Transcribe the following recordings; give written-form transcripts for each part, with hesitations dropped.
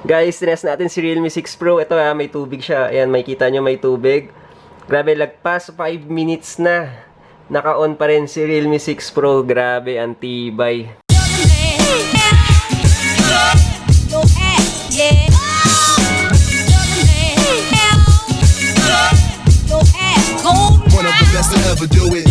Guys, tinest natin si Realme 6 Pro. Ito may tubig siya. Ayan, makikita nyo may tubig. Grabe, lagpas 5 minutes na. Naka-on pa rin si Realme 6 Pro. Grabe, ang tibay. One of the best to ever do it.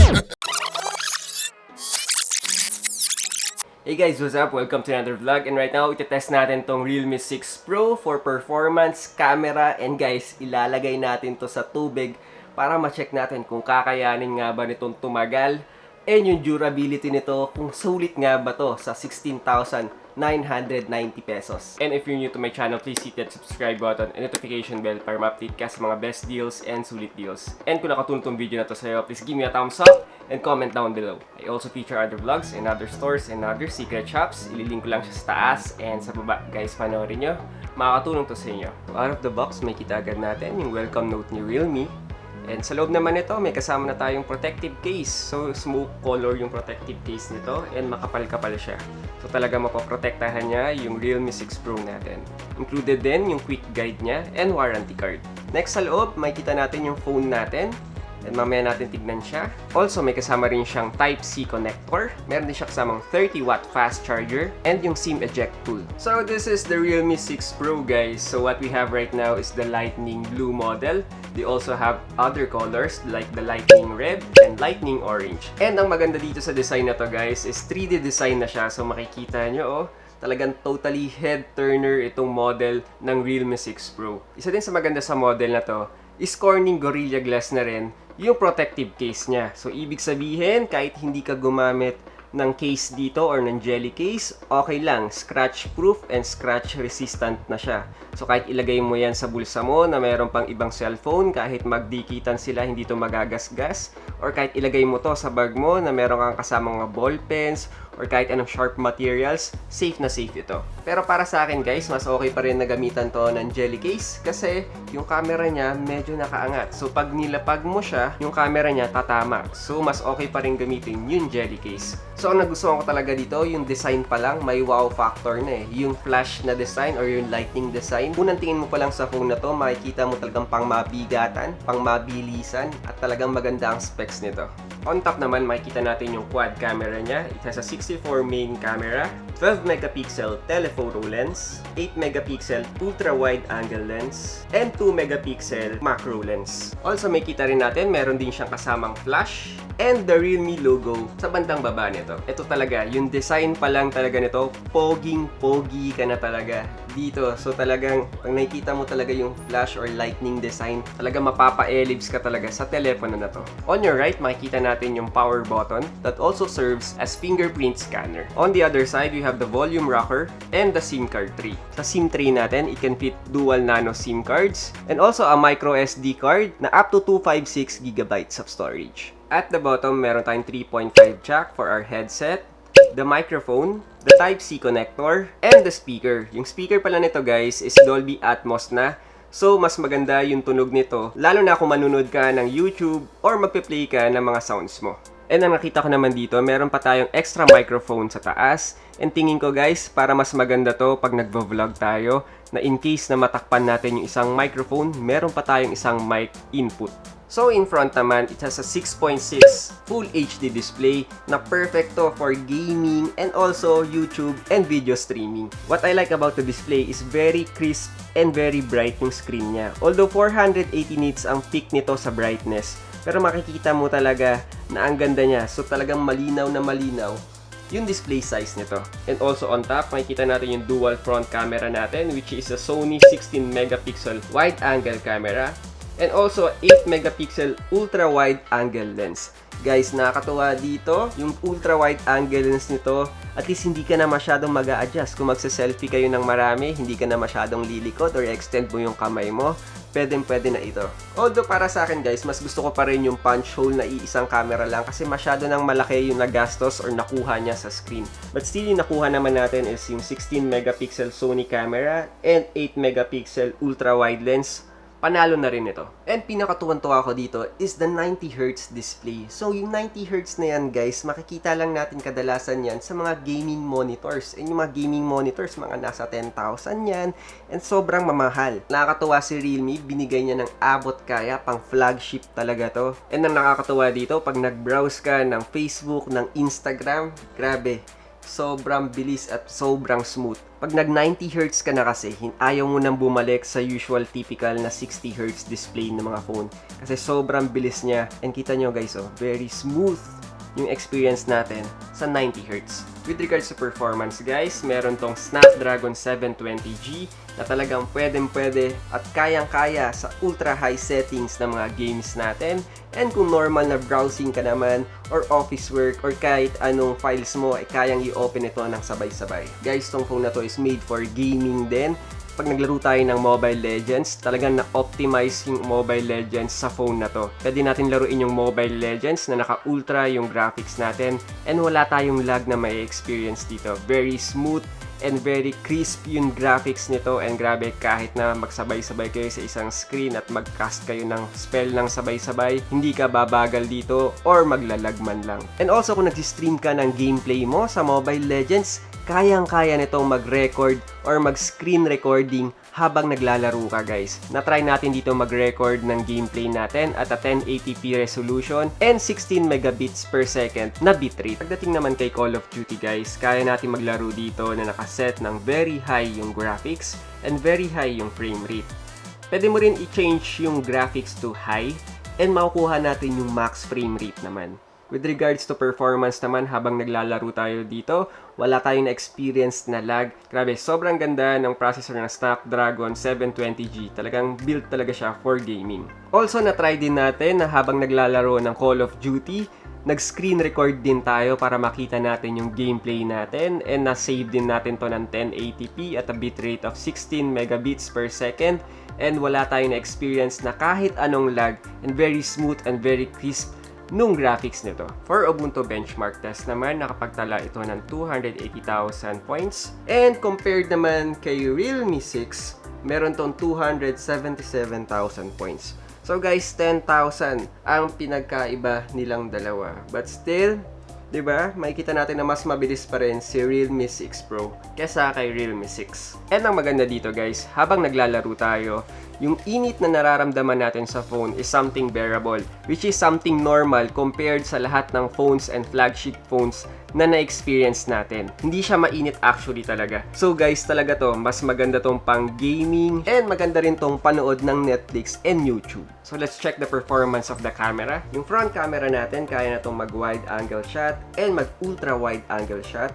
Hey guys, what's up? Welcome to another vlog. And right now, itetest natin tong Realme 6 Pro for performance, camera, and guys, ilalagay natin to sa tubig para ma-check natin kung kakayanin nga ba nitong tumagal and yung durability nito, kung sulit nga ba to sa 16,990 pesos. And if you're new to my channel, please hit that subscribe button and notification bell para ma-update ka sa mga best deals and sulit deals. And kung nakatulong tong video na to sa'yo, please give me a thumbs up and comment down below. I also feature other vlogs and other stores and other secret shops. Ililink ko lang siya sa taas and sa baba. Guys, panoorin nyo. Makakatulong to sa inyo. Out of the box, may kita agad natin yung welcome note ni Realme. And sa loob naman nito, may kasama na tayong protective case. So, smoke color yung protective case nito and makapal-kapal siya. So, talaga mapoprotektahan niya yung Realme 6 Pro natin. Included din yung quick guide niya and warranty card. Next sa loob, makikita natin yung phone natin. And mamaya natin tignan siya. Also, may kasama rin siyang Type-C connector. Meron din siya kasamang 30-watt fast charger and yung SIM eject tool. So, this is the Realme 6 Pro, guys. So, what we have right now is the Lightning Blue model. They also have other colors like the Lightning Red and Lightning Orange. And ang maganda dito sa design na to, guys, is 3D design na siya. So, makikita nyo, talagang totally head-turner itong model ng Realme 6 Pro. Isa din sa maganda sa model na to is Corning Gorilla Glass na rin yung protective case niya. So, ibig sabihin, kahit hindi ka gumamit ng case dito or ng jelly case, okay lang. Scratch-proof and scratch-resistant na siya. So, kahit ilagay mo yan sa bulsa mo na mayroon pang ibang cellphone, kahit magdikitan sila, hindi to magagasgas. Or kahit ilagay mo to sa bag mo na mayroon kang kasamang mga ball pens or kahit anong sharp materials, safe na safe ito. Pero para sa akin, guys, mas okay pa rin na gamitan to ng jelly case kasi yung camera niya medyo nakaangat. So, pag nilapag mo siya, yung camera niya tatama. So, mas okay pa rin gamitin yung jelly case. So, ang nagustuhan ko talaga dito, yung design pa lang, may wow factor na eh. Yung flash na design or yung lightning design. Unang tingin mo pa lang sa phone na to, makikita mo talagang pang mabigatan, pang mabilisan, at talagang maganda ang specs nito. On top naman, makikita natin yung quad camera niya. It has a 64 main camera, 12 megapixel telephoto lens, 8 megapixel ultra-wide angle lens, and 2 megapixel macro lens. Also, makikita rin natin, meron din siyang kasamang flash and the Realme logo sa bandang baba nito. Ito talaga, yung design pa lang talaga nito, poging-pogi ka na talaga dito. So talagang, pag nakikita mo talaga yung flash or lightning design, talagang mapapa-ellipse ka talaga sa telepono na to. On your right, makikita natin yung power button that also serves as fingerprint scanner. On the other side, we have the volume rocker and the SIM card tray. Sa SIM tray natin, it can fit dual nano SIM cards and also a micro SD card na up to 256 GB of storage. At the bottom, meron tayong 3.5 jack for our headset, the microphone, the Type-C connector, and the speaker. Yung speaker pala nito, guys, is Dolby Atmos na. So, mas maganda yung tunog nito, lalo na kung manunod ka ng YouTube or magpe-play ka ng mga sounds mo. And ang nakita ko naman dito, meron pa tayong extra microphone sa taas. And tingin ko, guys, para mas maganda to pag nagvo-vlog tayo, na in case na matakpan natin yung isang microphone, meron pa tayong isang mic input. So, in front naman, it has a 6.6 Full HD display na perfecto for gaming and also YouTube and video streaming. What I like about the display is very crisp and very bright yung screen niya. Although 480 nits ang peak nito sa brightness, pero makikita mo talaga na ang ganda niya. So, talagang malinaw na malinaw yung display size nito. And also on top, makikita natin yung dual front camera natin, which is a Sony 16 megapixel wide angle camera. And also, 8 megapixel ultra-wide angle lens. Guys, nakakatuwa dito, yung ultra-wide angle lens nito, at least hindi ka na masyadong mag-a-adjust. Kung magsa-selfie kayo ng marami, hindi ka na masyadong lilikod or extend mo yung kamay mo, pwede na ito. Although para sa akin, guys, mas gusto ko pa rin yung punch hole na iisang camera lang kasi masyado nang malaki yung nagastos or nakuha niya sa screen. But still, yung nakuha naman natin is yung 16 megapixel Sony camera and 8 megapixel ultra-wide lens. panalo na rin ito. And pinakatuwan-tuwa ko dito is the 90Hz display. So yung 90Hz na yan guys, makikita lang natin kadalasan yan sa mga gaming monitors. And yung mga gaming monitors, mga nasa 10,000 yan. And sobrang mamahal. Nakakatuwa si Realme, binigay niya ng abot kaya, pang flagship talaga to. And ang nakakatuwa dito, pag nag-browse ka ng Facebook, ng Instagram, grabe. Sobrang bilis at sobrang smooth. Pag nag 90Hz ka na kasi, ayaw mo nang bumalik sa usual typical na 60Hz display ng mga phone. Kasi sobrang bilis niya. And kita nyo guys, oh, very smooth yung experience natin sa 90Hz. With regards to performance guys, meron tong Snapdragon 720G na talagang pwede at kayang-kaya sa ultra high settings ng mga games natin. And kung normal na browsing ka naman or office work or kahit anong files mo ay kayang i-open ito ng sabay-sabay. Guys, tong phone na to is made for gaming din. Pag naglaro tayo ng Mobile Legends, talagang na-optimize yung Mobile Legends sa phone na to. Pwede natin laruin yung Mobile Legends na naka-ultra yung graphics natin and wala tayong lag na may experience dito. Very smooth and very crisp yung graphics nito, and grabe, kahit na magsabay-sabay kayo sa isang screen at mag-cast kayo ng spell ng sabay-sabay, hindi ka babagal dito or maglalag man lang. And also kung nag-stream ka ng gameplay mo sa Mobile Legends, kayang-kaya nitong mag-record or mag-screen recording habang naglalaro ka guys. Na-try natin dito mag-record ng gameplay natin at a 1080p resolution and 16 megabits per second na bitrate. Pagdating naman kay Call of Duty guys, kaya natin maglaro dito na nakaset ng very high yung graphics and very high yung frame rate. Pwede mo rin i-change yung graphics to high and makukuha natin yung max frame rate naman. With regards to performance naman, habang naglalaro tayo dito, wala tayong na-experience na lag. Grabe, sobrang ganda ng processor ng Snapdragon 720G. Talagang built talaga siya for gaming. Also, na-try din natin na habang naglalaro ng Call of Duty, nag-screen record din tayo para makita natin yung gameplay natin, and na-save din natin to ng 1080p at a bitrate of 16 megabits per second, and wala tayong na-experience na kahit anong lag, and very smooth and very crisp nung graphics nito. For Ubuntu benchmark test naman, nakapagtala ito ng 280,000 points. And compared naman kay Realme 6, meron tong 277,000 points. So guys, 10,000 ang pinagkaiba nilang dalawa. But still, 'di ba? Makikita natin na mas mabilis pa rin si Realme 6 Pro kaysa kay Realme 6. And ang maganda dito guys, habang naglalaro tayo, yung init na nararamdaman natin sa phone is something bearable, which is something normal compared sa lahat ng phones and flagship phones na na-experience natin. Hindi siya mainit actually talaga. So guys, talaga to, mas maganda tong pang gaming and maganda rin tong panood ng Netflix and YouTube. So let's check the performance of the camera. Yung front camera natin, kaya na tong mag wide angle shot and mag ultra wide angle shot.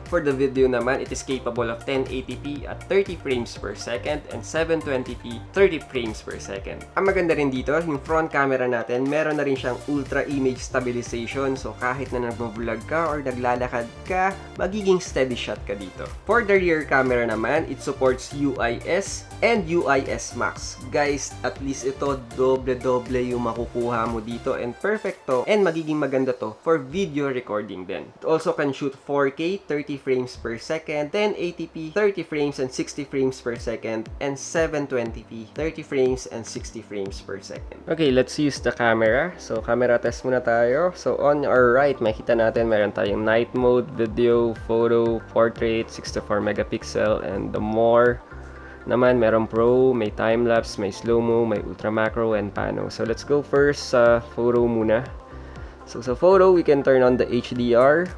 For the video naman, it is capable of 1080p at 30 frames per second and 720p 30 frames per second. Ang maganda rin dito, yung front camera natin, meron na rin siyang ultra image stabilization, so kahit na nagbo-vlog ka or naglalakad ka, magiging steady shot ka dito. For the rear camera naman, it supports UIS and UIS Max. Guys, at least ito doble-doble yung makukuha mo dito, and perfect to, and magiging maganda to for video recording din. It also can shoot 4K 30 frames per second, 1080p 30 frames and 60 frames per second, and 720p 30 frames and 60 frames per second. Okay, let's use the camera. So camera test muna tayo. So on our right, makita natin meron tayong night mode, video, photo, portrait, 64 megapixel, and the more naman meron pro, may time lapse, may slow mo, may ultra macro, and pano. So let's go first sa photo muna. So sa photo, we can turn on the HDR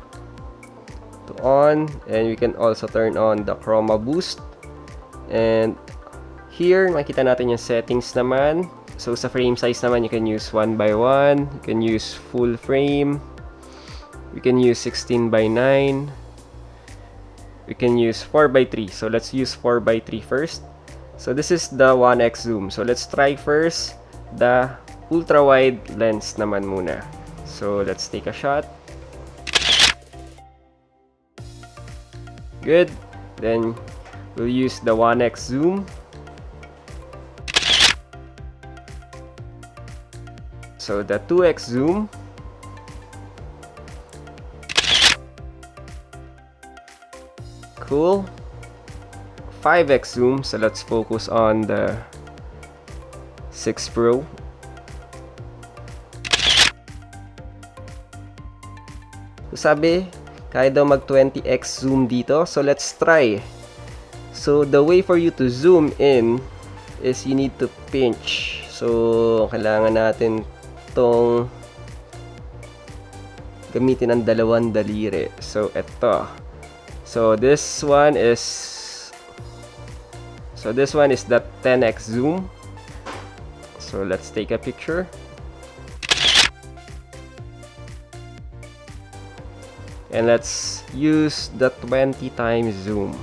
to on, and we can also turn on the chroma boost. And here makita natin yung settings naman. So sa frame size naman, you can use 1:1, you can use full frame, we can use 16:9, we can use 4:3. So let's use 4:3 first. So this is the 1x zoom. So let's try first the ultra wide lens naman muna. So let's take a shot. Good. Then we'll use the 1x zoom. So the 2x zoom. Cool. 5x zoom. So let's focus on the 6 Pro. So, sabi, kaya daw mag 20x zoom dito. So, let's try. So, the way for you to zoom in is you need to pinch. So, kailangan natin tong gamitin ang dalawang daliri. So, eto. So, this one is the 10x zoom. So, let's take a picture. And let's use the 20 times zoom.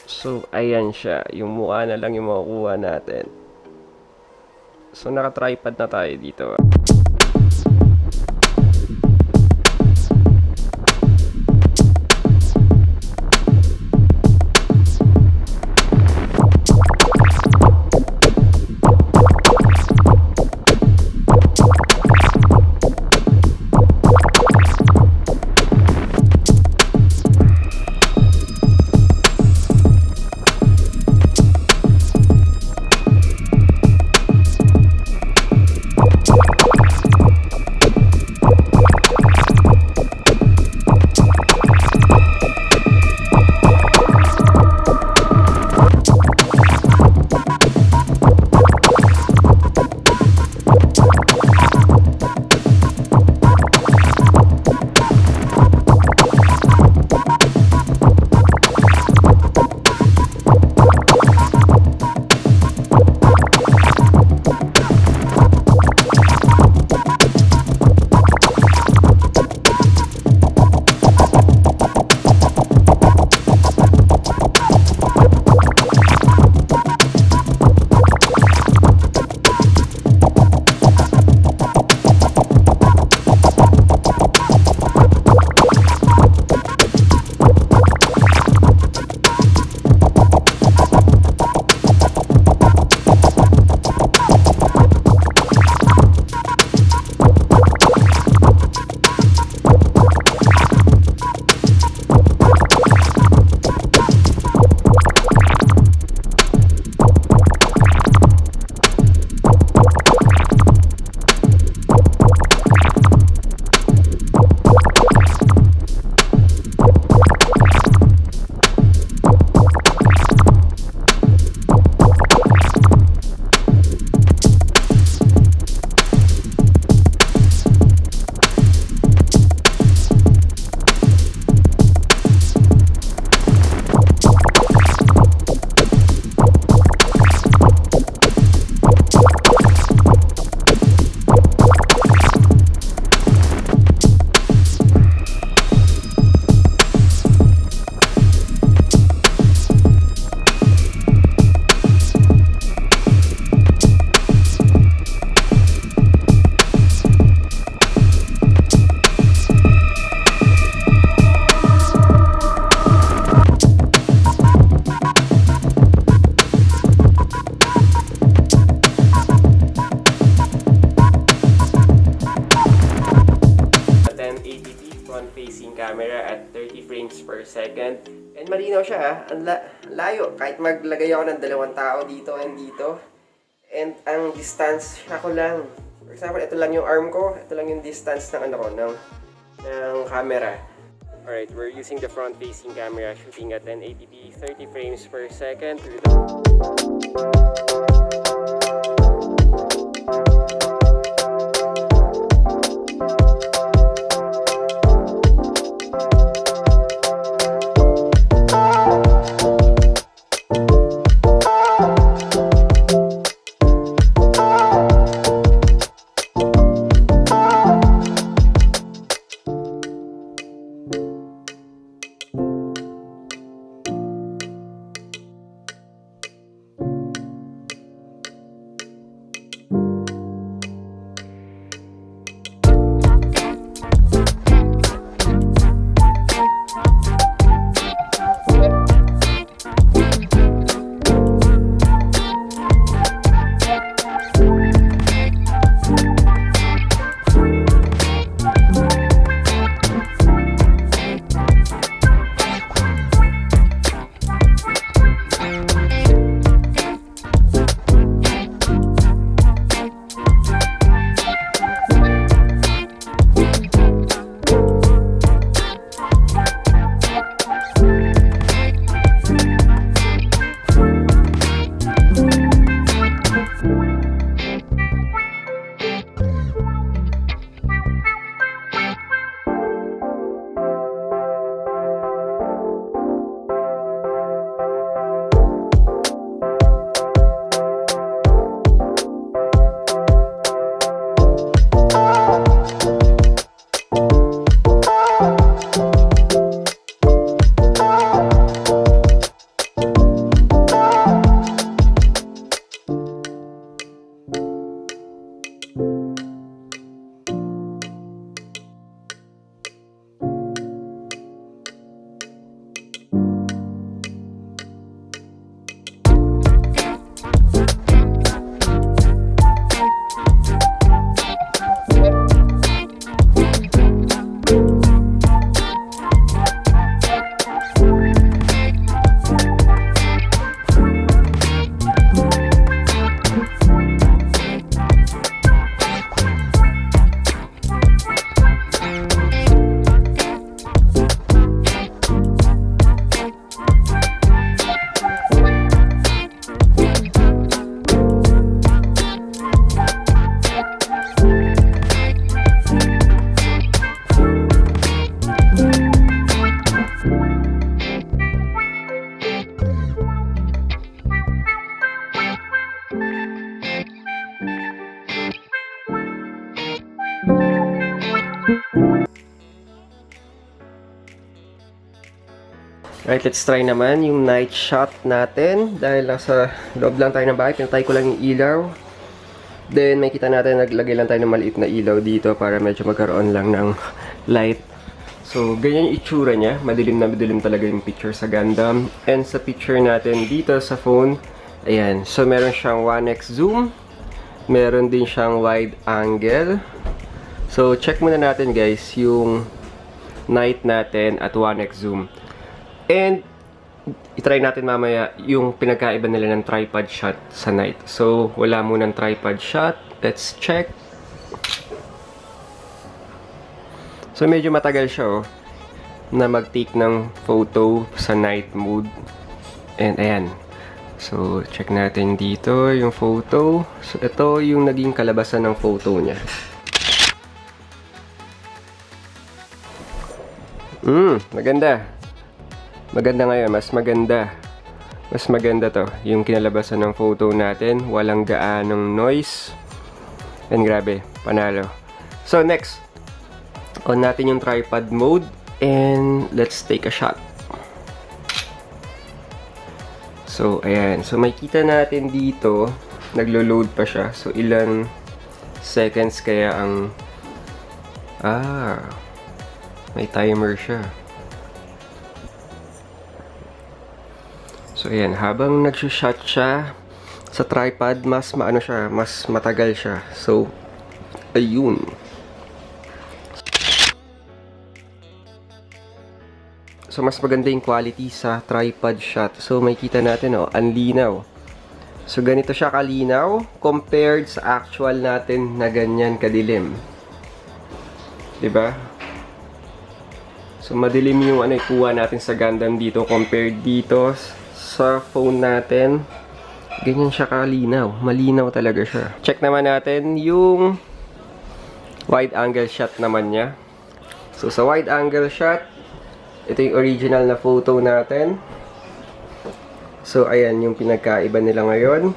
So, ayan siya. Yung mukha na lang yung makukuha natin. So, naka-tripod na tayo dito. front-facing camera at 30 frames per second. And malinaw siya ha, ang layo. Kahit maglagay ako ng dalawang tao dito and dito. And ang distance ako lang. For example, ito lang yung arm ko, ito lang yung distance ng ng camera. Alright, we're using the front-facing camera shooting at 1080p, 30 frames per second. Right, let's try naman yung night shot natin. Dahil nasa loob lang tayo ng bahay, pinatay ko lang yung ilaw. Then, may kita natin, naglagay lang tayo ng maliit na ilaw dito para medyo magkaroon lang ng light. So, ganyan yung itsura niya. Madilim na madilim talaga yung picture sa Gundam. And sa picture natin dito sa phone, ayan. So, meron siyang 1x zoom. Meron din siyang wide angle. So, check muna natin guys yung night natin at 1x zoom. And, itry natin mamaya yung pinagkaiba nila ng tripod shot sa night. So, wala munang tripod shot. Let's check. So, medyo matagal siya, oh, na mag-take ng photo sa night mode. And, ayan. So, check natin dito yung photo. So, ito yung naging kalabasan ng photo niya. Maganda. Maganda ngayon, mas maganda. Mas maganda to, yung kinalabasan ng photo natin. Walang gaanong noise. And grabe, panalo. So next, on natin yung tripod mode. And let's take a shot. So ayan, so may kita natin dito. Naglo-load pa siya. So ilan seconds kaya ang... may timer siya. So ayan, habang nag-shot siya sa tripod, mas maano siya, mas matagal siya. So ayun. So mas maganda yung quality sa tripod shot. So may kita natin, oh, ang linaw. So ganito siya kalinaw compared sa actual natin na ganyan kadilim. 'Di ba? So madilim yung ikuha natin sa Gundam dito compared dito sa phone natin. Ganyan siya kalinaw. Malinaw talaga siya. Check naman natin yung wide angle shot naman niya. So sa wide angle shot, ito yung original na photo natin. So ayan yung pinagkaiba nila ngayon.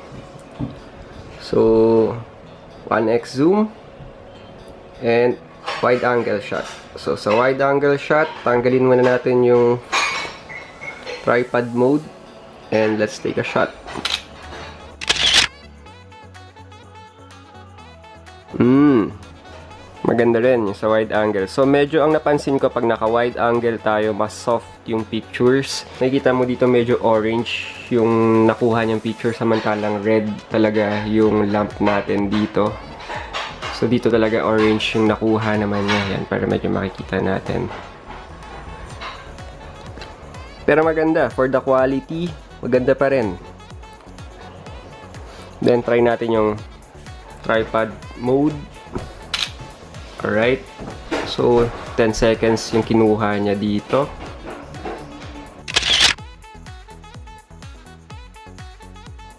So 1x zoom and wide angle shot. So sa wide angle shot, tanggalin muna natin yung tripod mode. And let's take a shot. Maganda rin yung sa wide angle. So medyo ang napansin ko pag naka wide angle tayo, mas soft yung pictures. Nakikita mo dito medyo orange yung nakuha niyang picture, samantalang red talaga yung lamp natin dito. So dito talaga orange yung nakuha naman niya. Yan, para medyo makikita natin. Pero maganda, for the quality, maganda pa rin. Then try natin yung tripod mode. Alright. So 10 seconds yung kinuha niya dito.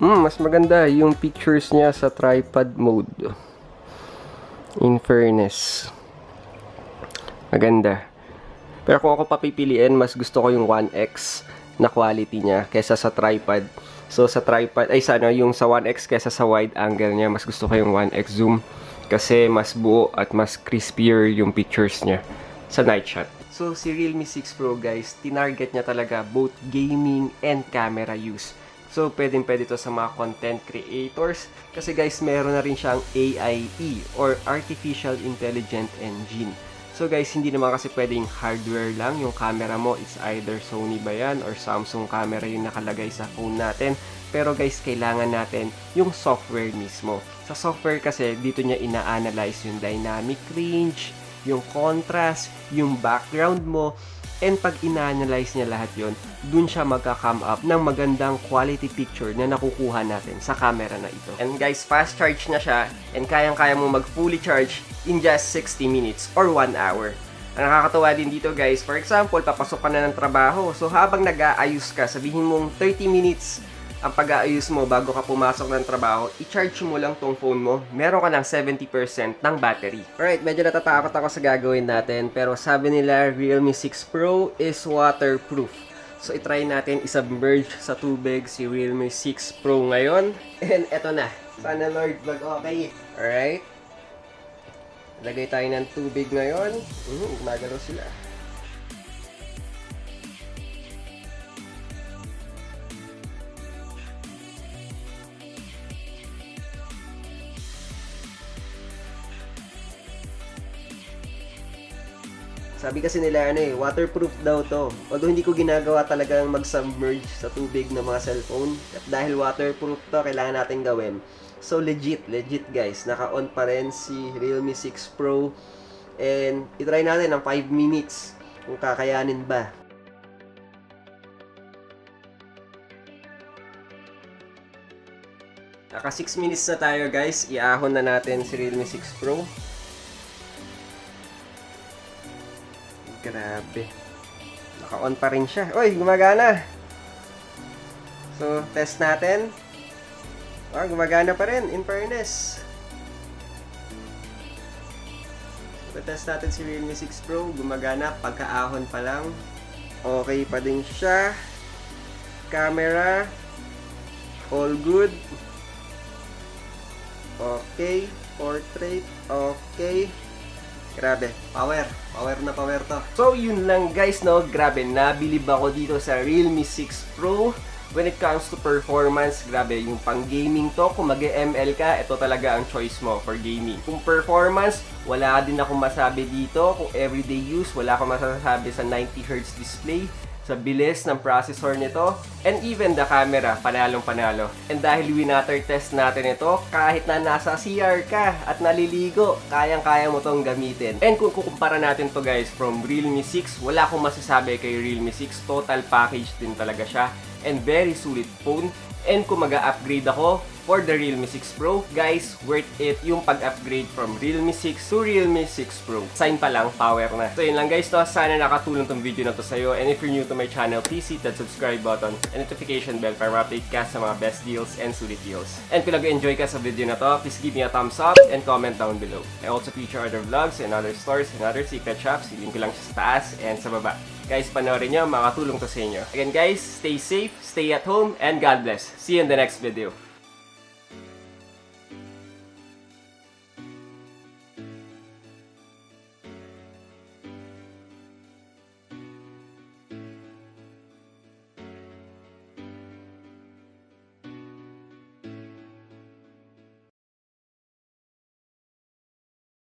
Mas maganda yung pictures niya sa tripod mode. In fairness. Maganda. Pero kung ako papipiliin, mas gusto ko yung 1x na quality niya kaysa sa tripod. So sa tripod, yung sa 1x kaysa sa wide angle niya, mas gusto ko yung 1x zoom kasi mas buo at mas crispier yung pictures niya sa night shot. So si Realme 6 Pro guys, tinarget niya talaga both gaming and camera use. So pwedeng-pwede to sa mga content creators kasi guys, meron na rin siyang AIE or Artificial Intelligent Engine. So guys, hindi naman kasi pwedeng hardware lang yung camera mo. It's either Sony ba yan or Samsung camera yung nakalagay sa phone natin. Pero guys, kailangan natin yung software mismo. Sa software kasi, dito niya ina-analyze yung dynamic range, yung contrast, yung background mo. And pag ina-analyze niya lahat yon, dun siya magka-come up ng magandang quality picture na nakukuha natin sa camera na ito. And guys, fast charge na siya and kayang-kaya mo mag-fully charge in just 60 minutes or 1 hour. Ang nakakatawa din dito guys, for example, papasok ka na ng trabaho. So habang nag-aayos ka, sabihin mong 30 minutes ang pag-aayos mo bago ka pumasok ng trabaho, i-charge mo lang tong phone mo, meron ka ng 70% ng battery. Alright, medyo natatakot ako sa gagawin natin, pero sabi nila Realme 6 Pro is waterproof. So itry natin isubmerge sa tubig si Realme 6 Pro ngayon. And eto na. Sana Lord mag-okay. Alright. Lagay tayo ng tubig ngayon. Gumagalaw sila. Sabi kasi nila waterproof daw to. Although hindi ko ginagawa talagang mag-submerge sa tubig ng mga cellphone. At dahil waterproof to, kailangan natin gawin. So legit guys. Naka-on pa rin si Realme 6 Pro. And itry natin ng 5 minutes kung kakayanin ba. Naka 6 minutes na tayo guys. Iahon na natin si Realme 6 Pro. Grabe. Naka-on pa rin siya. Uy, gumagana. So, test natin. Gumagana pa rin, in fairness. So, test natin si Realme 6 Pro. Gumagana, pagkaahon pa lang. Okay pa din siya. Camera. All good. Okay. Portrait. Okay. Grabe, power na power to. So yun lang guys, no, grabe, nabilib ako dito sa Realme 6 Pro. When it comes to performance, grabe, yung pang gaming to, kung mag-ML ka, ito talaga ang choice mo for gaming. Kung performance, wala din akong masabi dito. Kung everyday use, wala akong masasabi sa 90Hz display, sa bilis ng processor nito, and even the camera, panalong panalo. And dahil winater test natin ito, kahit na nasa CR ka at naliligo, kayang-kaya mo tong gamitin. And kung kukumpara natin to guys from Realme 6, wala akong masasabi kay Realme 6, total package din talaga siya, and very solid phone. And kung mag-upgrade ako for the Realme 6 Pro, guys, worth it yung pag-upgrade from Realme 6 to Realme 6 Pro. Sign pa lang, power na. So yun lang guys, to. Sana nakatulong tong video na to sa'yo. And if you're new to my channel, please hit that subscribe button and notification bell para ma-update ka sa mga best deals and sulit deals. And kung nag-enjoy ka sa video na to, please give me a thumbs up and comment down below. I also feature other vlogs and other stores and other secret shops. Ilink ko lang siya sa taas and sa baba. Guys, panoorin nyo, makatulong to sa inyo. Again guys, stay safe, stay at home, and God bless. See you in the next video.